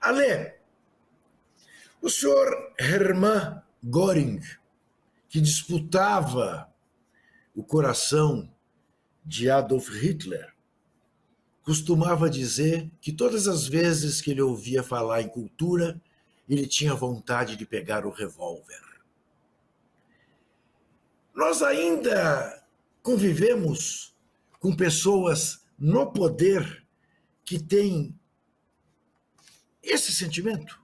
Ale, o senhor Hermann Göring, que disputava o coração de Adolf Hitler, costumava dizer que todas as vezes que ele ouvia falar em cultura, ele tinha vontade de pegar o revólver. Nós ainda convivemos com pessoas no poder que têm esse sentimento?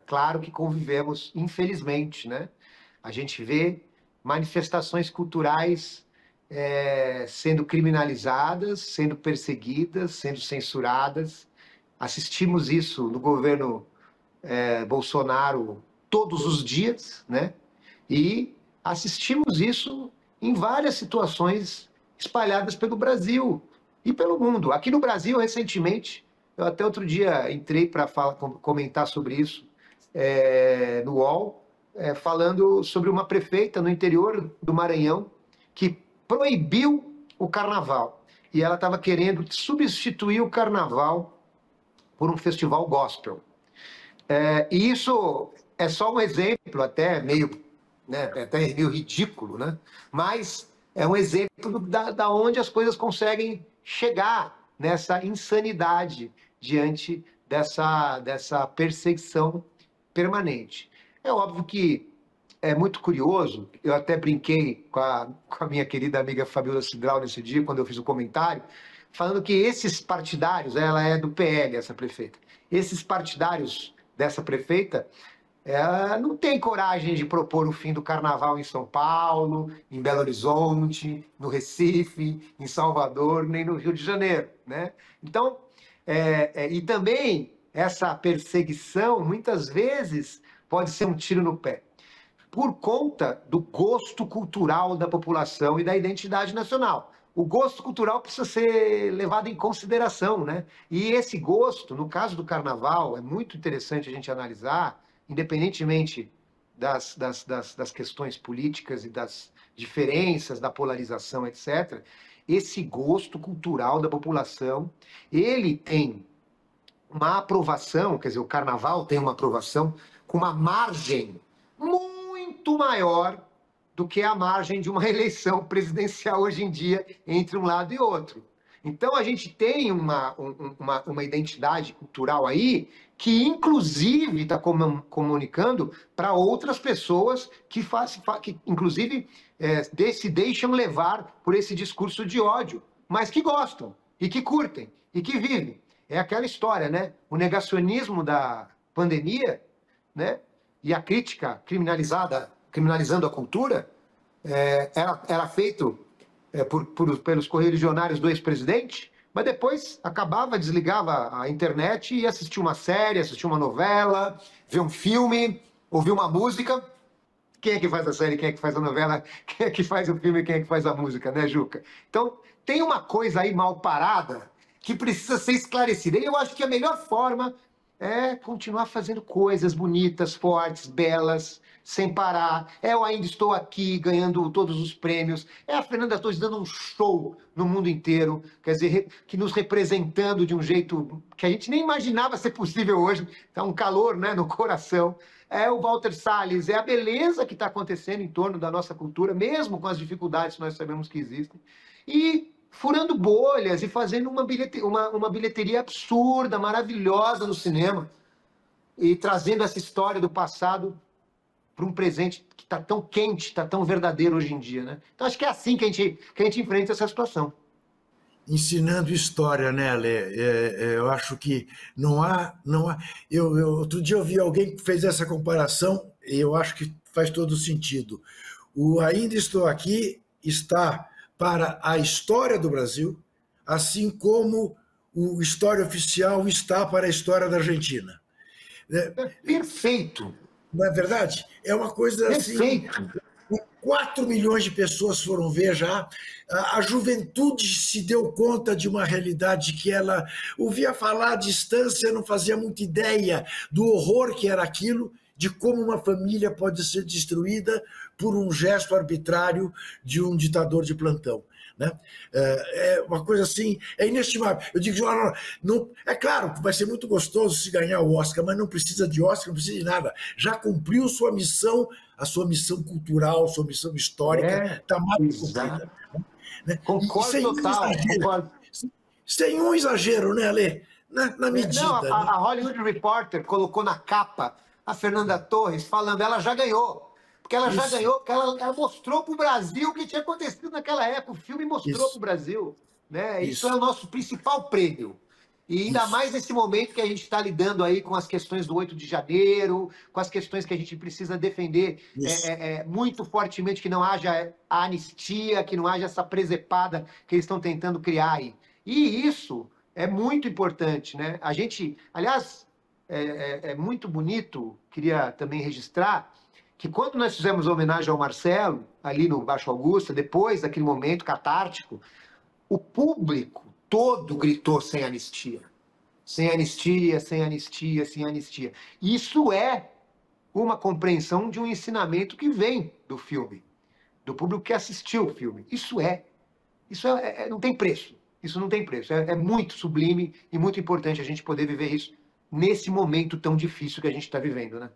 Claro que convivemos, infelizmente, né? A gente vê manifestações culturais sendo criminalizadas, sendo perseguidas, sendo censuradas. Assistimos isso no governo Bolsonaro todos os dias, né? E assistimos isso em várias situações espalhadas pelo Brasil e pelo mundo. Aqui no Brasil, recentemente, eu até outro dia entrei para comentar sobre isso no UOL, falando sobre uma prefeita no interior do Maranhão que proibiu o carnaval. E ela estava querendo substituir o carnaval por um festival gospel. E isso é só um exemplo, até meio ridículo, né? Mas é um exemplo da onde as coisas conseguem chegar nessa insanidade diante dessa perseguição permanente. É óbvio que é muito curioso, eu até brinquei com a minha querida amiga Fabiola Cidral nesse dia, quando eu fiz o comentário, falando que esses partidários, ela é do PL, essa prefeita, esses partidários dessa prefeita não tem coragem de propor o fim do carnaval em São Paulo, em Belo Horizonte, no Recife, em Salvador, nem no Rio de Janeiro, né? Então, e também essa perseguição, muitas vezes, pode ser um tiro no pé, por conta do gosto cultural da população e da identidade nacional. O gosto cultural precisa ser levado em consideração, né? E esse gosto, no caso do carnaval, é muito interessante a gente analisar, independentemente das questões políticas e das diferenças, da polarização, etc., esse gosto cultural da população, ele tem uma aprovação, quer dizer, o carnaval tem uma aprovação com uma margem muito maior do que a margem de uma eleição presidencial hoje em dia entre um lado e outro. Então a gente tem uma identidade cultural aí que inclusive está comunicando para outras pessoas que inclusive se deixam levar por esse discurso de ódio, mas que gostam e que curtem e que vivem. É aquela história, né? O negacionismo da pandemia, né? E a crítica criminalizando a cultura, era feito pelos correligionários do ex-presidente, mas depois desligava a internet e assistia uma série, assistia uma novela, via um filme, ouvia uma música. Quem é que faz a série, quem é que faz a novela, quem é que faz o filme, quem é que faz a música, né, Juca? Então, tem uma coisa aí mal parada que precisa ser esclarecida. E eu acho que a melhor forma é continuar fazendo coisas bonitas, fortes, belas, sem parar. Eu ainda estou aqui ganhando todos os prêmios. É a Fernanda Torres dando um show no mundo inteiro, quer dizer, que nos representando de um jeito que a gente nem imaginava ser possível hoje. Tá um calor, né, no coração. É o Walter Salles, é a beleza que está acontecendo em torno da nossa cultura, mesmo com as dificuldades que nós sabemos que existem. E furando bolhas e fazendo uma bilheteria absurda, maravilhosa no cinema, e trazendo essa história do passado para um presente que está tão quente, está tão verdadeiro hoje em dia, né? Então acho que é assim que a gente enfrenta essa situação. Ensinando história, né, Ale? Eu acho que não há. Outro dia eu vi alguém que fez essa comparação e eu acho que faz todo sentido. O Ainda Estou Aqui está para a história do Brasil, assim como o História Oficial está para a história da Argentina. Perfeito! Não é verdade? É uma coisa assim. Perfeito! 4 milhões de pessoas foram ver já. A juventude se deu conta de uma realidade que ela ouvia falar à distância, não fazia muita ideia do horror que era aquilo, de como uma família pode ser destruída por um gesto arbitrário de um ditador de plantão. né? É uma coisa assim, é inestimável. Eu digo, não, é claro que vai ser muito gostoso se ganhar o Oscar, mas não precisa de Oscar, não precisa de nada. Já cumpriu sua missão, a sua missão cultural, sua missão histórica, está mais cumprida. Exato. Né? E Concordo total, concordo. sem um exagero, né, Ale? Na Não, medida. a Hollywood Reporter colocou na capa a Fernanda Torres falando, ela já ganhou. Porque ela já ganhou, porque ela mostrou para o Brasil o que tinha acontecido naquela época. O filme mostrou para o Brasil. Né? Isso é o nosso principal prêmio. E ainda mais nesse momento que a gente está lidando aí com as questões do 8 de janeiro, com as questões que a gente precisa defender muito fortemente que não haja a anistia, que não haja essa presepada que eles estão tentando criar aí. E isso é muito importante, né? A gente, aliás, é muito bonito, queria também registrar, que quando nós fizemos a homenagem ao Marcelo, ali no Baixo Augusta, depois daquele momento catártico, o público todo gritou sem anistia. Sem anistia, sem anistia, sem anistia. Isso é uma compreensão de um ensinamento que vem do filme, do público que assistiu o filme. Isso não tem preço. Isso não tem preço. É muito sublime e muito importante a gente poder viver isso nesse momento tão difícil que a gente está vivendo, né?